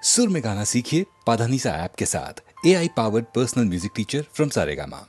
सुर में गाना सीखिए पाधानीसा ऐप के साथ। AI powered personal music teacher from Saregama.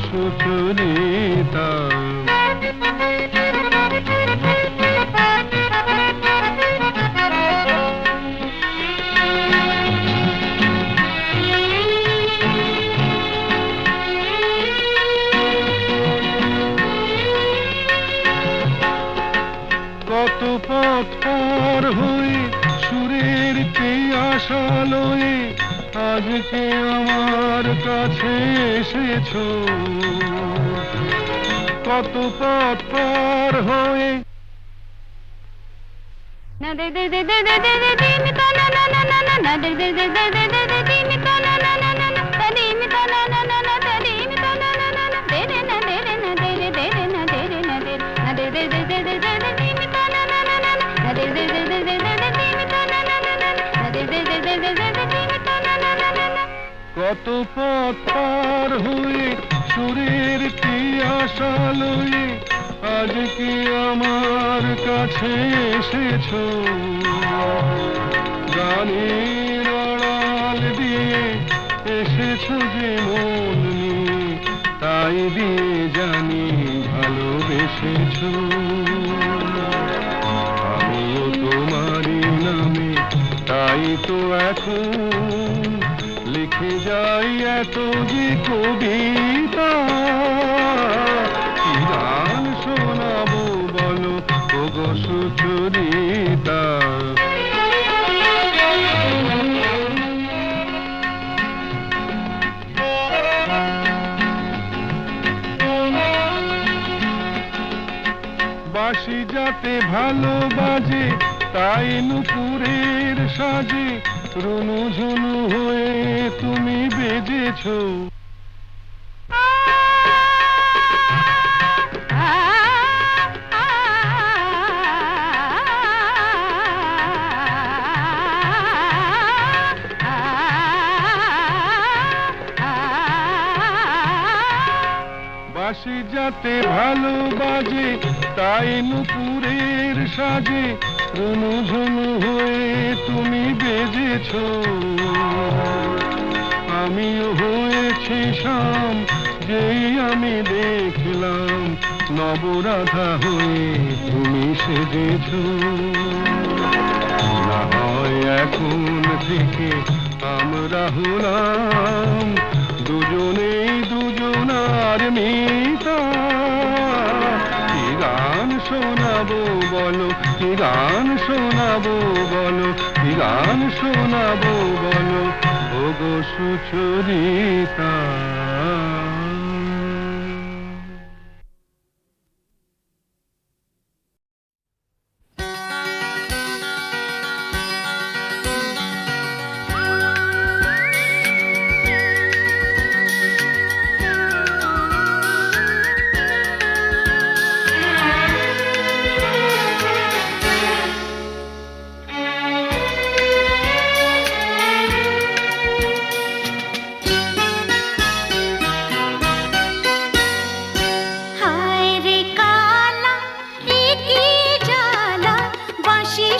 Sucharita পথ পার হয়ে সুরের আশা লয়ে আজকে আমার কাছে এসেছো। কত পথ পার হয়ে na de de de de de de de de mi ta na na na na na na de de de de de de de de mi ta na na na na na ta de mi ta na na na na ta de mi ta na na na na de de na de de na de de de de na de de na de na de de de de de de de de mi ta na na na na na de de de de de de de de mi ta na na na na na de de de de de de de de mi ta na na na na na কত পথ পার হয়ে সুরের আশা লয়ে আজকে আমার কাছে এসেছো। গানের আড়াল দিয়ে এসেছো যে মন নিয়ে, তাই দিয়ে জানি ভালোবেসেছো। আমিও তোমারই নামে তাই তো এখন লিখে যাই এত যে কবিতা। কি গান শোনাবো বলো ওগো সুচরিতা। বাঁশি যাতে ভালো বাজে তাই নুপুরের সাজে রুনু ঝুনু হয়ে তুমি বেজেছো। বাঁশি যাতে ভালো বাজে তাই নুপুরের সাজে রুনু ঝুনু হয়ে তুমি বেজেছো। আমিও হয়েছি শাম যেই আমি দেখলাম নবরাধা হয়ে তুমি সেজেছো। না হয় এখন থেকে আমরা হলাম দুজনেই দুজনার মিতা। কি গান শোনাবো বলো, কি গান শোনাবো বলো, কি গান শোনাবো বলো ওগো সুচরিতা।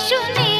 শুনে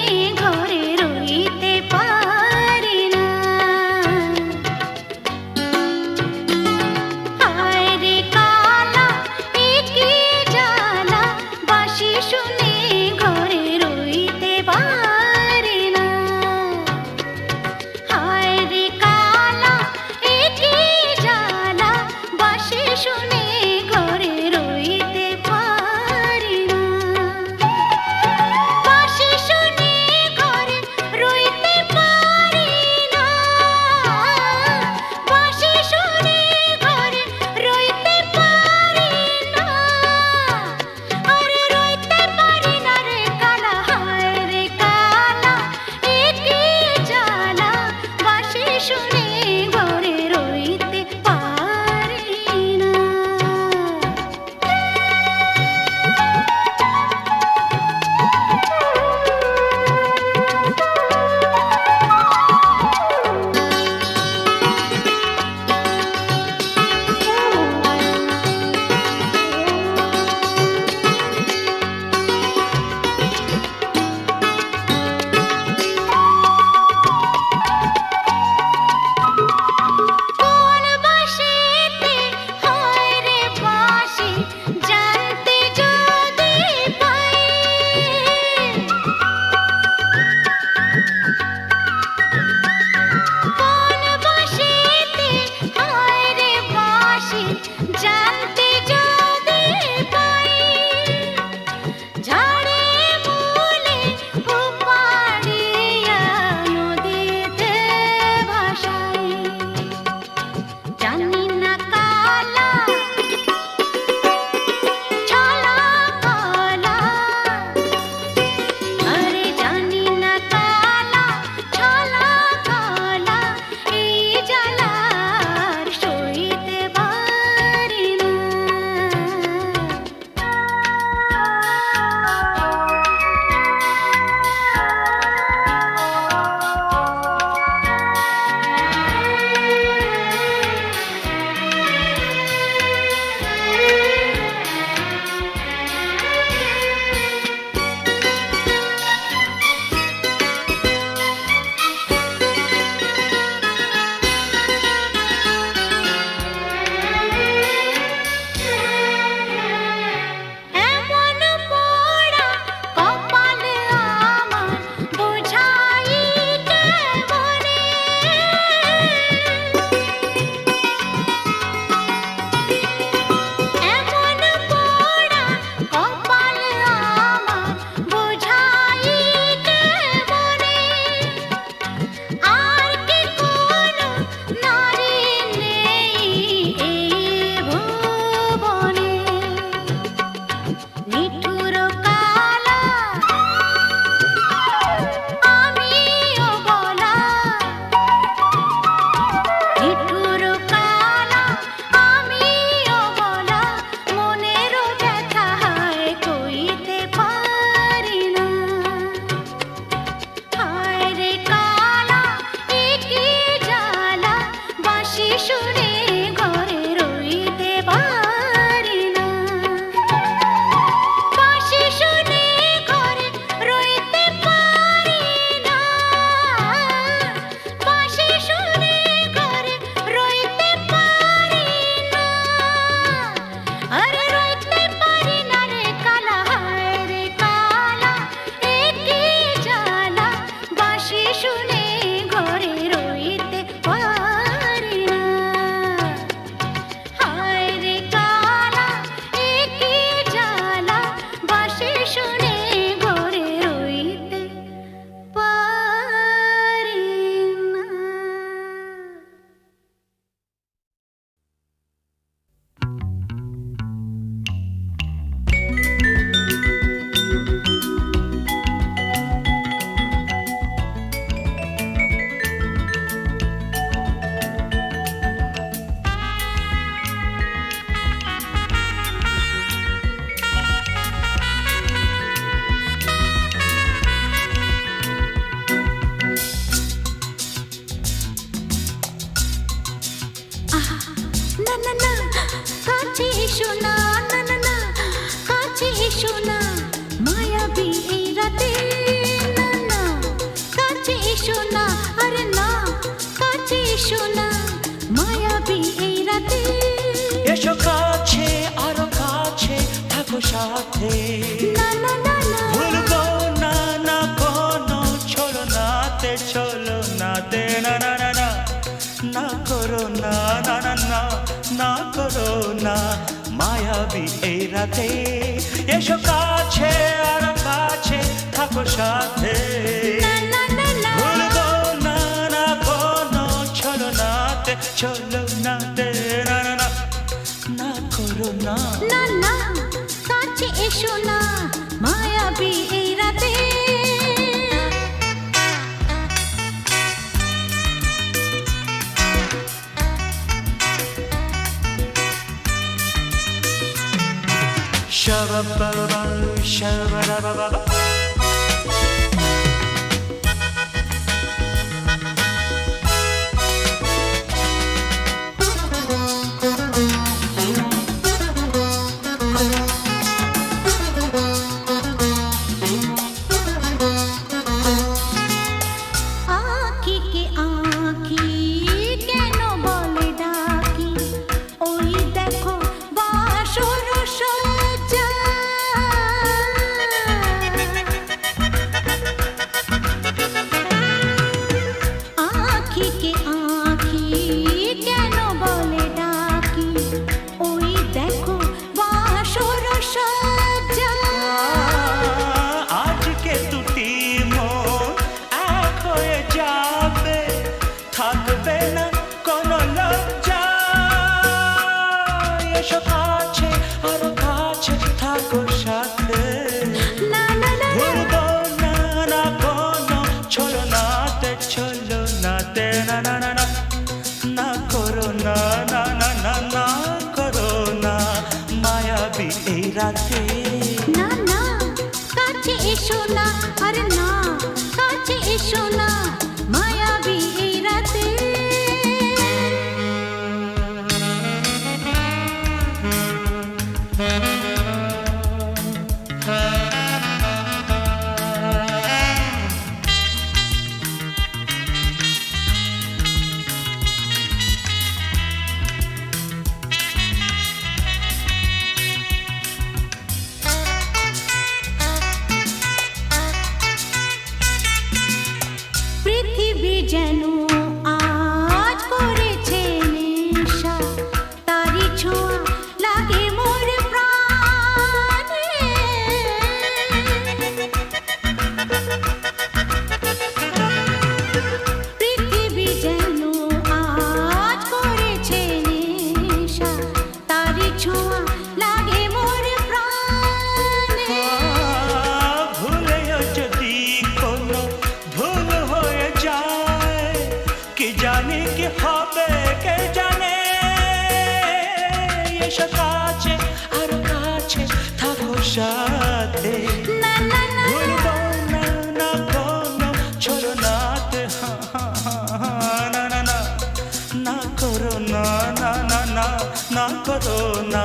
মায়াবী এই রাতে এসো কাছে আর কাছে থাকো সাথে ভুলবো না না কোনো ছলনাতে ছলনাতে না না না না করো না না না কাছে এসো না মায়াবী এই রাতে Shabba-ba-ba, shabba-da-ba-ba-ba. আঁখি কে আঁখি কেন বলে ডাকি ওই দেখো বাসর সজ্জা আঁখি কে আঁখি কেন বলে ডাকি ওই দেখো বাসর সজ্জা আজকে দুটি মন এক হয়ে যাবে থাকবে না কোনো লজ্জা এসো কাছে আর কাছে থাকো সাথে না না না ভুলবো না না কোনো ছলনাতে ছলনাতে না না না না না করো না না না না না করো না মায়াবী এই রাতে না না কাছে এসো না আরে না কাছে এসো না মায়াবী এই রাতে পৃথিবী যেন আজ করেছে নেশা তারি ছোঁয়া লাগে মোর প্রাণে পৃথিবী যেন আজ করেছে নেশা তারি ছোঁয়া লাগে মোর প্রাণে ভুলেও যদি কোনো ভুল হয়ে যায় কি জানি কি হবে কে জানে এসো কাছে আর কাছে থাকো সাথে না না না ভুলবো না না কোনো ছলনাতে না না না না করো না না না না না করো না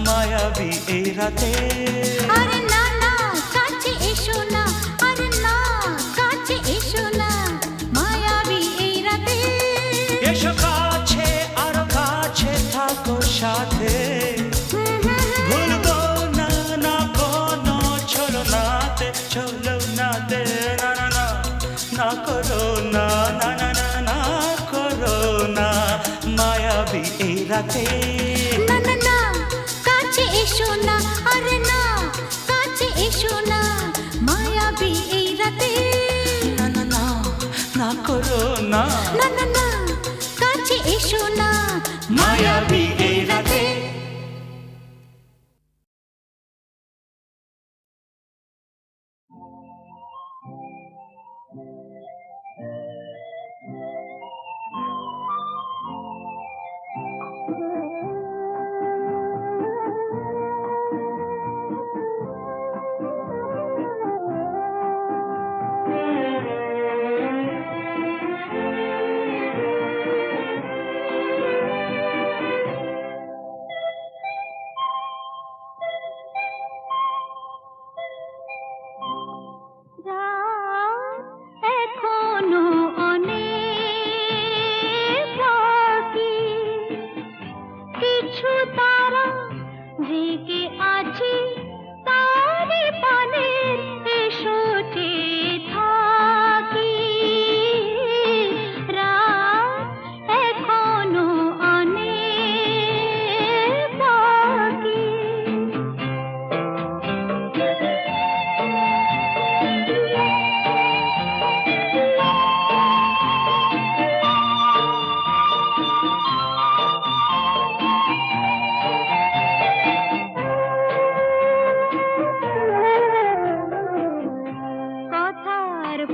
মায়াবী এই রাতে আরে না না কাছে এসো না আরে না কাছে এসো না মায়াবী এই রাতে এসো কাছে আর কাছে থাকো সাথে ভুলবো না না কোনো ছলনাতে ছলনাতে না না না না করো না না না না না করো না মায়াবী এই রাতে না না না কাছে এসো না আরে না কাছে এসো না মায়াবী এই রাতে না না না না করো না না না না কাছে এসো না মায়াবী এই রাতে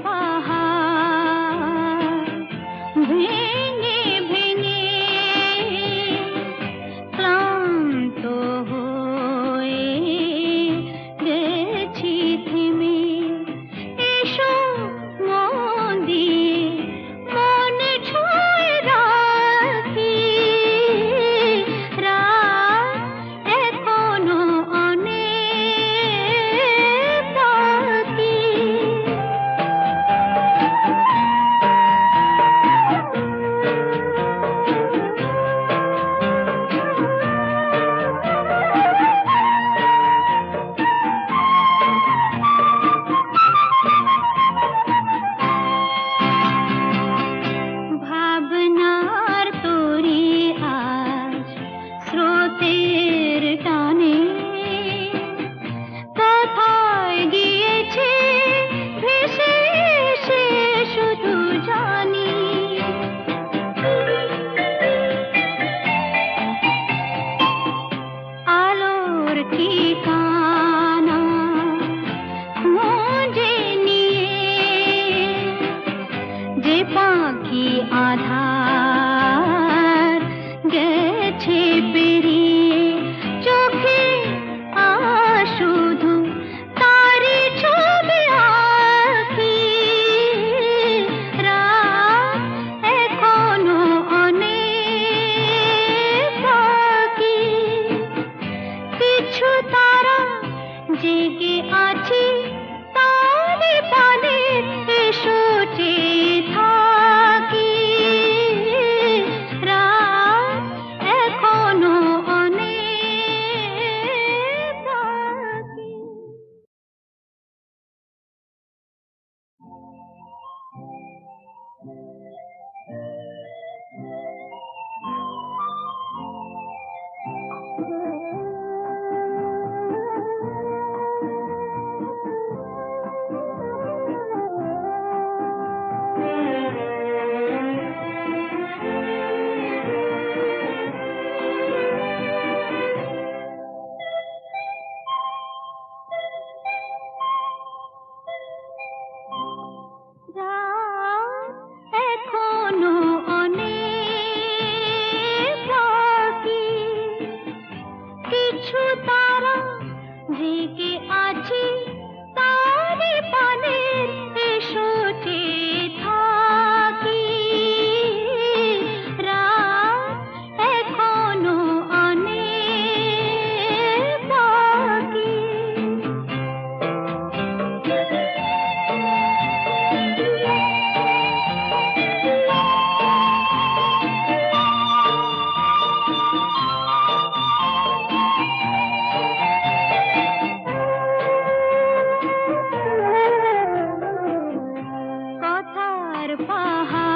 পাহাড় ভেঙে ভেঙে ক্লান্ত হয়ে গেছি থেমে। এসো মন দিয়ে মনে ছুঁয়ে রাখি, রাত এখনো অনেক বাকি। ভাবনার তরি আজ স্রোতের টানে কোথায় গিয়েছে ভেসে এসে শুধু জানি। আলোর ঠিকানা খুঁজে নিয়ে যে পাখি আধার গেছে পেরিয়ে, চোখে শুধু তারি ছবি আঁকি। রাত এখনো অনেক বাকি। কিছু তারা জেগে আছে তারে পানে, এসো চেয়ে থাকি। রাত এখনো অনেক বাকি। রাত এখনো অনেক বাকি। কিছু তারা জেগে আছে তারে পানে, এসো চেয়ে থাকি। রাত এখনো অনেক বাকি। কথার পাহাড়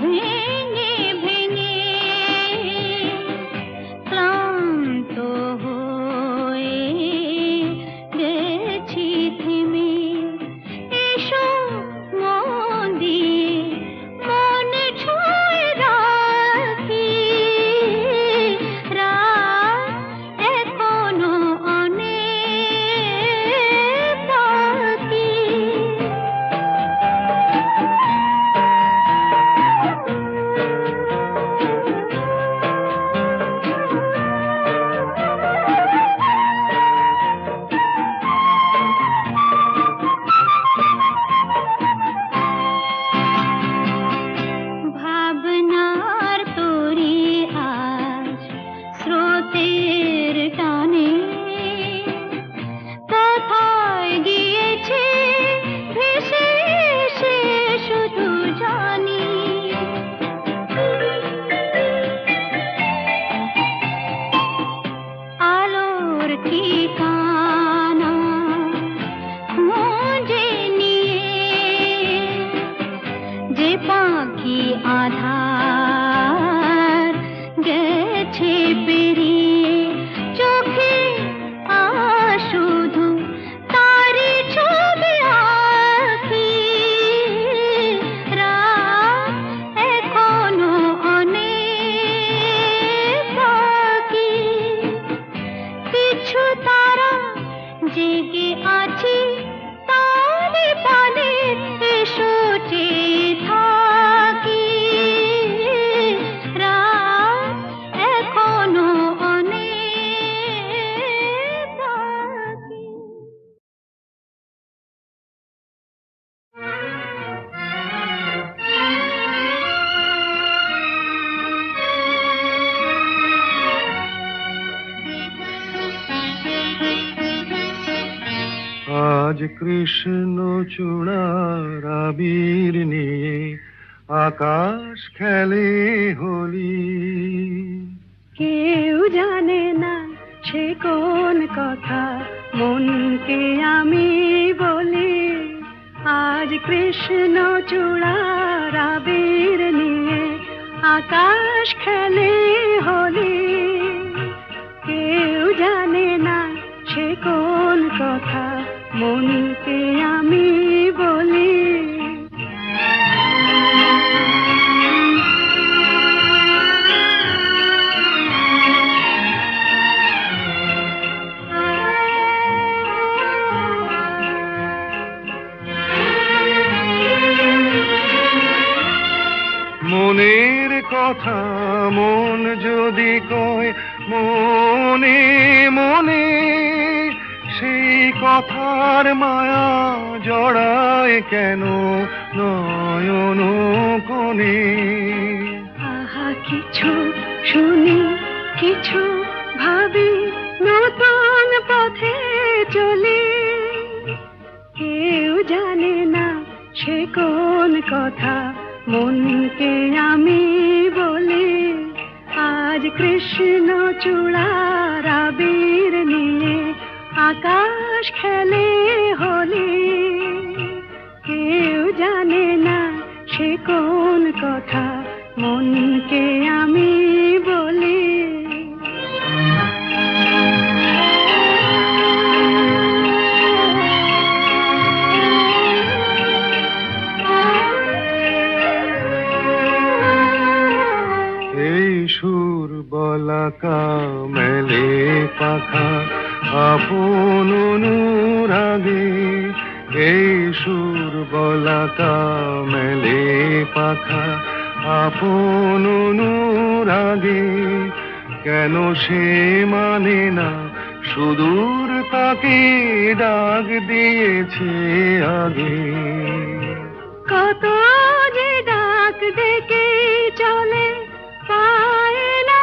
ভেঙে ভেঙে ক্লান্ত হয়ে গেছি থেমে। এসো মন দিয়ে মনে ছুঁয়ে রাখি, রাত এখনো অনেক বাকি। ভাবনার তরি আজ স্রোতের টানে কোথায় গিয়েছে ভেসে এসে শুধু জানি। আলোর ঠিকানা খুঁজে নিয়ে যে পাখি আধার গেছে পেরিয়ে, চোখে শুধু তারি ছবি আঁকি। রাত এখনো অনেক বাকি। কিছু তারা জেগে আছে তার কৃষ্ণ চূড়ার আবির নিয়ে আকাশ খেলে হোলি। কেউ জানে না সে কোন কথা মনকে আমি বলি, আজ কৃষ্ণ চূড়ার আবির নিয়ে আকাশ খেলে হোলি। কেউ জানে না সে কোন কথা মনকে আমি বলি। মনের কথা মন যদি কয় মনে মনে, সেই কথার মায়া জড়ায় কেন নয়ন কোণে। আহা কিছু শুনি কিছু ভাবি, নতুন পথে চলি। কেউ জানে না সে কোন কথা মনকে আমি বলি, আজ কৃষ্ণ চূড়ার আবির নিয়ে আকাশ খেলে হোলি। কেউ জানে না সে কোন কথা মনকে আমি বলি। এই সুর বলাকা মেলে পাখা আপন অনুরাগে, এই সুর বলাকা মেলে পাখা আপন অনুরাগে। কেন সে মানে না সুদূর তাকে ডাক দিয়েছে আগে। কত যে ডাক ডেকে চলে পায় না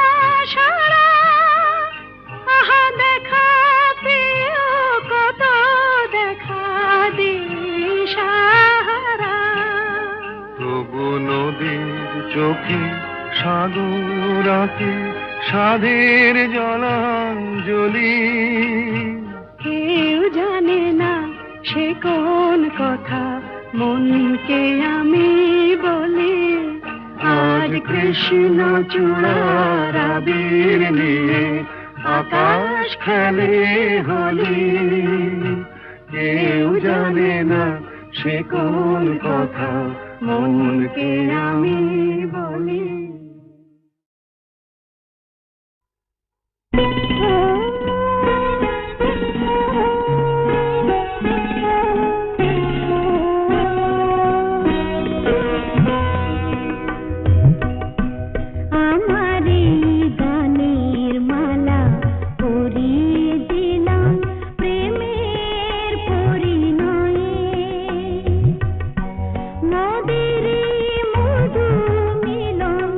সারা, আহা দেখা প্রিয় কত দেখা দিশাহারা। তবু নদীর চোখে সাগর আঁকে সাধের জলাঞ্জলি। কেউ জানে না সে কোন কথা মনকে আমি বলি, আজ কৃষ্ণ চূড়ার আবির নিয়ে আকাশ খেলে হোলি। কেউ জানে না সে কোন কথা মনকে আমি বলি। আমারি গানের মালা পরিয়ে দিলাম প্রেমের পরিণয়ে, নদীর মধু মিলন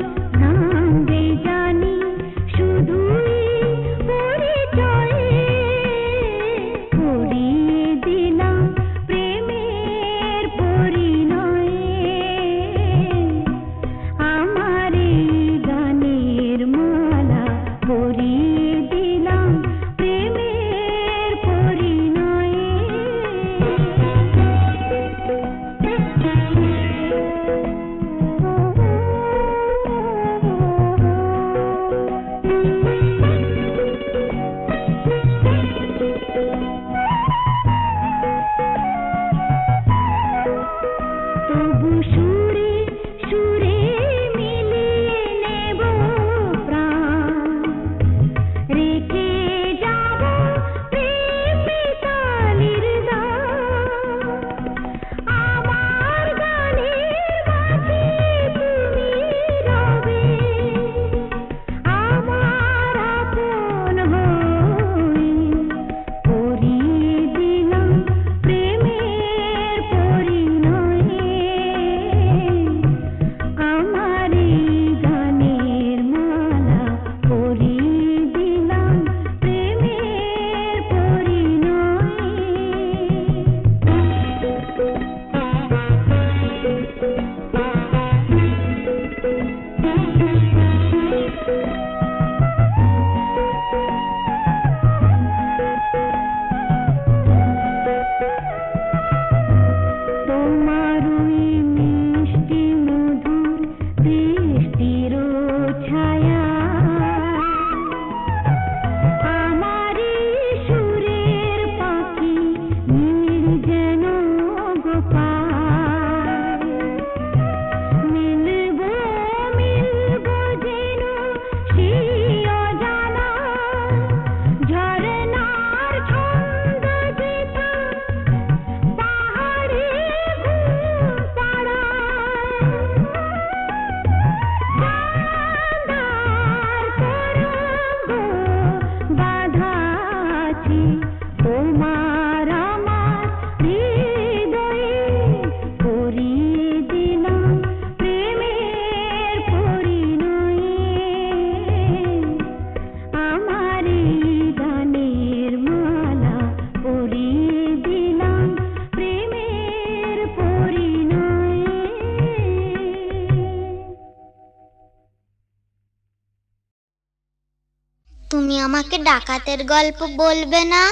আমাকে ডাকাতের গল্প বলবে না?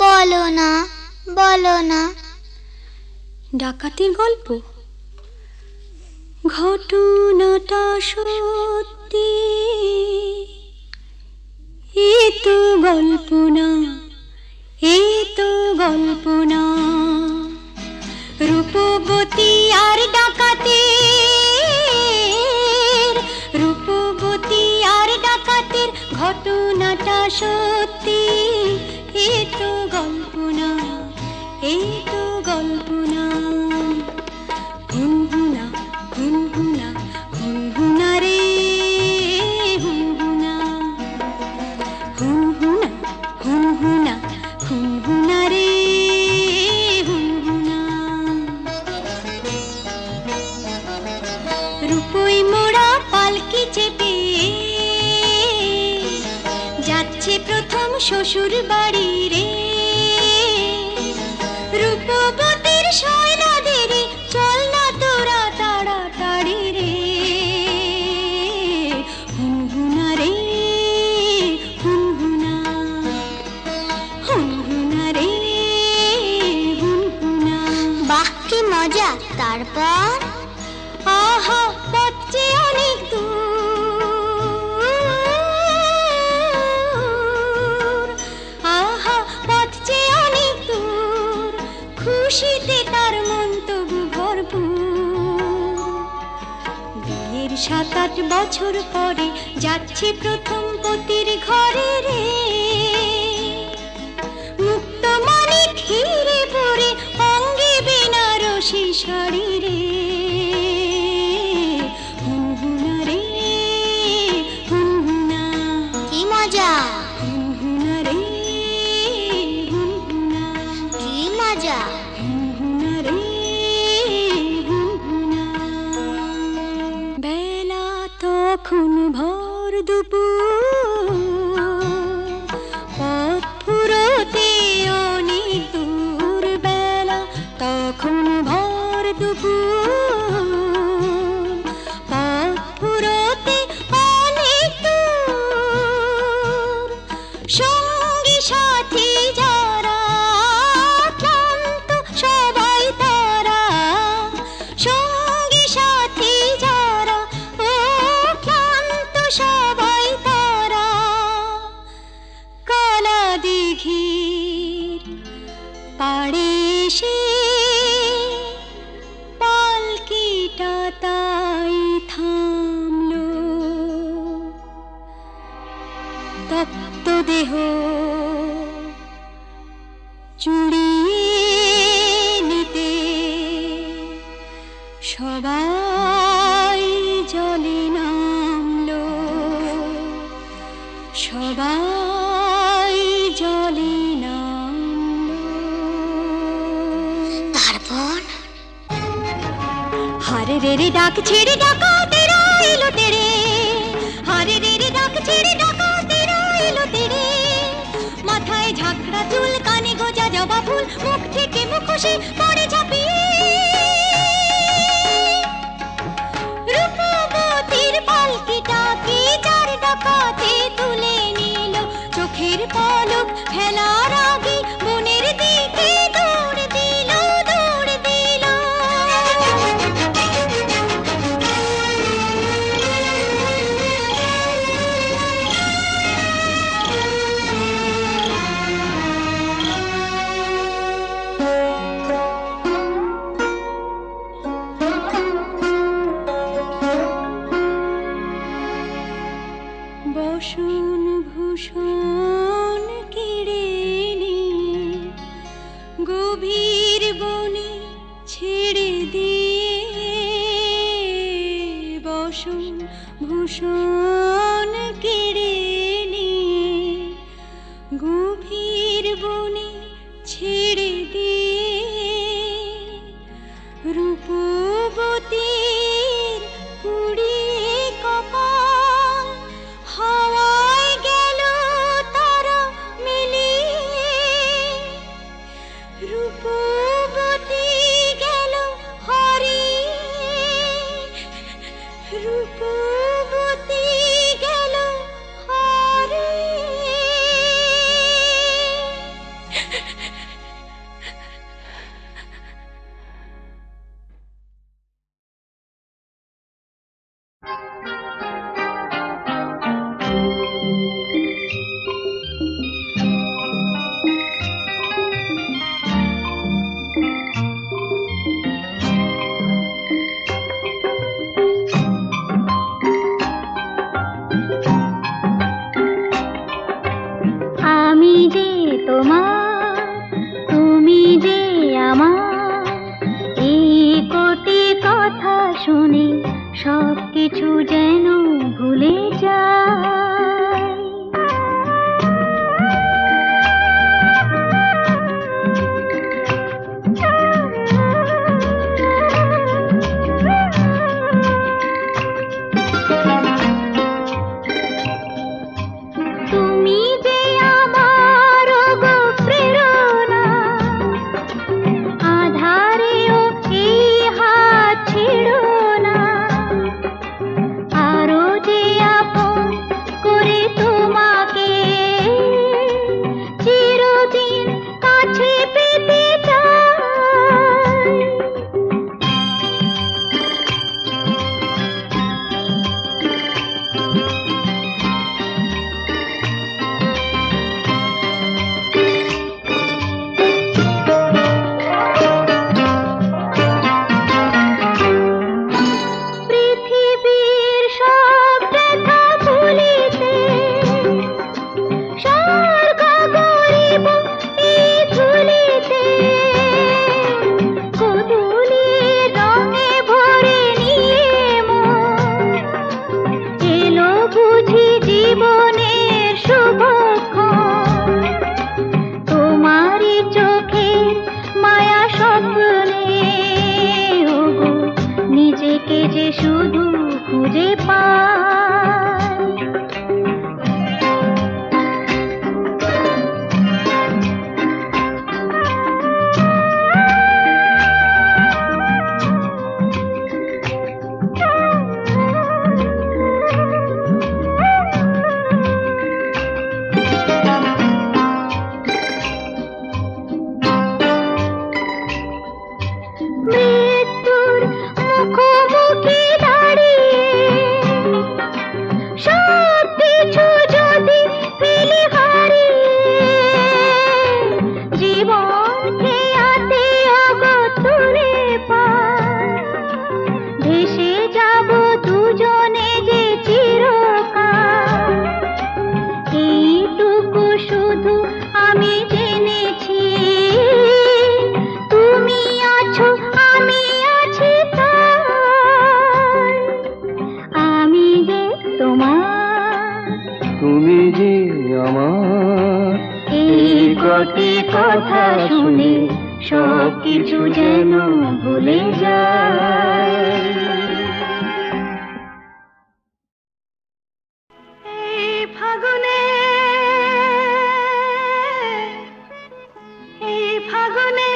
বলো না, বলো না। ডাকাতির গল্প? ঘটনাটা সত্যি, এ তো গল্প না, এ তো গল্প না। রূপবতী আর ডাকাতের, রূপবতী আর ডাকাতের ঘটনাটা সত্যি, এ তো গল্প না, এ তো গল্প না। হুনহুনা হুনহুনা হুনহুনা রে হুনহুনা, হুনহুনা হুনহুনা হুনহুনা রে হুনহুনা। রূপই মোড়া পালকি চেপে যাচ্ছে প্রথম শ্বশুর বাড়ি রে। রূপবতীর শয়নাদের চল না তোরা তাড়াতাড়ি রে। হুনহুনা রে হুনহুনা, হুনহুনা রে হুনহুনা। বাহ কি মজা! তারপর? আহা পথ যে অনেক দূর, আহা পথ যে অনেক দূর, খুশিতে তার মন তবু ভরপুর। বিয়ের 7-8 বছর পরে যাচ্ছে প্রথম পতির ঘরে রে। মুক্ত মানে ঘিরে পরে অঙ্গে বেনারসি শাড়ি রে। হুনহুনা রে হুনহুনা, কি মজা! হুনহুনা রে হুনহুনা, কি মজা! হুনহুনা রে হুনহুনা। বেলা তখন ভর দুপুর, পথ ফুরোতে অনেক দূর। বেলা তখন ভর দুপুর, পথ ফুরোতে অনেক দূর। সঙ্গী সাথী যারা ক্লান্ত সবাই তারা, সঙ্গী সাথী যারা ও ক্লান্ত সবাই তারা। কালা দিঘির পাড়ে এসে পালকিটা তাই থামলো। তপ্ত দেহ চুড়িয়ে নিতে সবাই জলে নামলো, সবাই জলে নামলো। তারপর? হারে রে রে ডাক ছেড়ে ডাকাতেরা এলো তেরে, হারে রে রে ডাক ছেড়ে ডাকাতেরা এলো তেরে। মাথায় ঝাঁকড়া চুল, কানে গোজা জবা ফুল, মুখ থেকে মুখোশে পড়ে ঝাঁপিয়ে। রূপবতীর পালকিটাকে চার ডাকাতে তুলে নিল, চোখের পলক ফেলার আগে বনের দিকে দৌড় দিল, দৌড় দিল। বসন ভূষণ কেড়ে নিয়ে গভীর বনে ছেড়ে দিয়ে, বসন ভূষণ কেড়ে নিয়ে গভীর বনে ছেড়ে দিয়ে। রূপবতীর পুড়িয়ে কপাল হাওয়ায় গেল তারা মিলিয়ে। রূপবতী গেল হারিয়ে, রূপবতী আমি যে তোমার, তুমি যে আমার, এই কোটি কথা শুনে সব কিছু যেন ভুলে যায়। তুমি যে আমার গো প্রেরণা, আধারেও এই হাত ছেড়ো না, আরো যে আপন করে তোমাকে চিরদিন কাছে পেতে চাই। পৃথিবীর সব ব্যথা ভুলিতে স্বর্গ গরিব এই ধুলিতে, গোধূলির রঙে ভরে নিয়ে মন এলো বুঝি জীবনের শুভক্ষণ। তোমারই চোখের মায়া স্বপ্নে ওগো নিজেকে যে শুধু খুঁজে পাই। মৃত্যুর মুখোমুখি দাঁড়িয়ে সব কিছু যদি ফেলে হারিয়ে, জীবন খেয়াতে অগতুরে পার ভেসে যাব দুজনে যে চিরকাল। এইটুকু শুধু আমি জেনেছি, তুমি আছো আমি আছি তাই। আমি যে তোমার, তুমি যে আমার, এই কোটি কথা শুনে সব কিছু যেন ভুলে যায়। এই ফাগুনে, এই ফাগুনে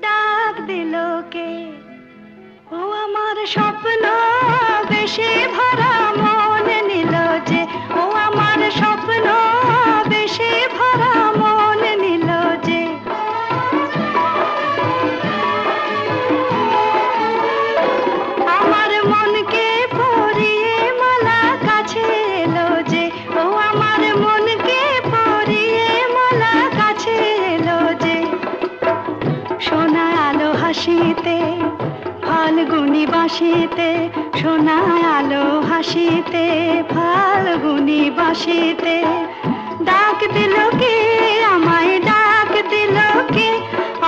ডাক দিল কে, ও আমার স্বপ্ন বেশে ভরা মন নিল যে, ও আমার স্বপ্ন বেশে ভরা মন নিল যে। আমার মনকে পরিয়ে মালা কাছে এলো যে, ও আমার মনকে পরিয়ে মালা কাছে এলো যে। সোনা আলো হাসিতে ফাল্গুনি বাঁশিতে, সোনা আলো হাসিতে ফাল্গুনি বাঁশিতে, ডাক দিল কে আমায়, ডাক দিল কে,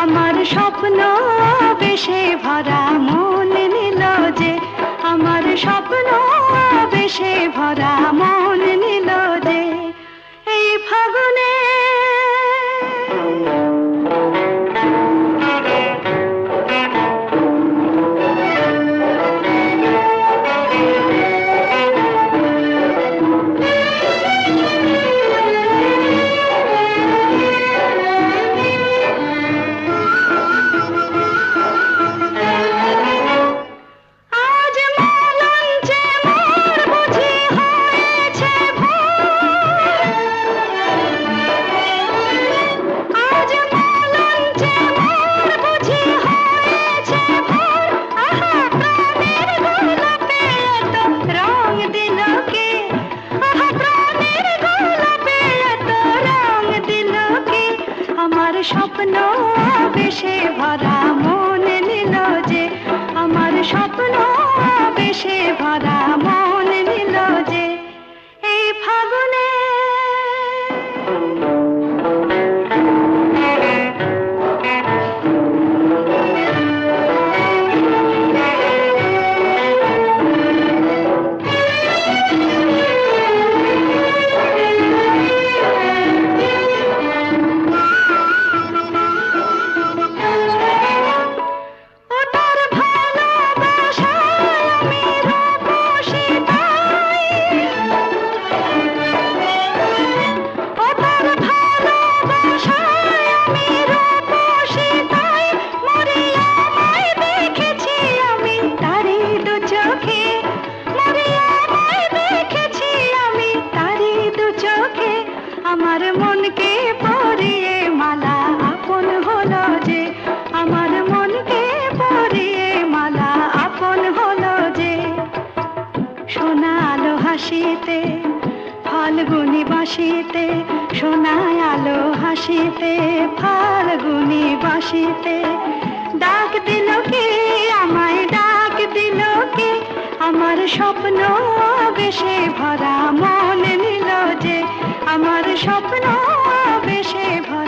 আমার স্বপ্ন বেশে ভরা মন নিল যে, আমার স্বপ্ন বেশে ভরা মন নিল যে। এই ফাগুনে আজ মলঞ্চে মোর বুঝি হয়েছে বাঁশিতে ফাল্গুনি বাঁশিতে সোনায় আলো হাসিতে ফাল্গুনি বাঁশিতে ডাক দিল কে আমায় ডাক দিল কে আমার স্বপ্ন বেশে ভরা মন নিল যে আমার স্বপ্ন বেশে ভরা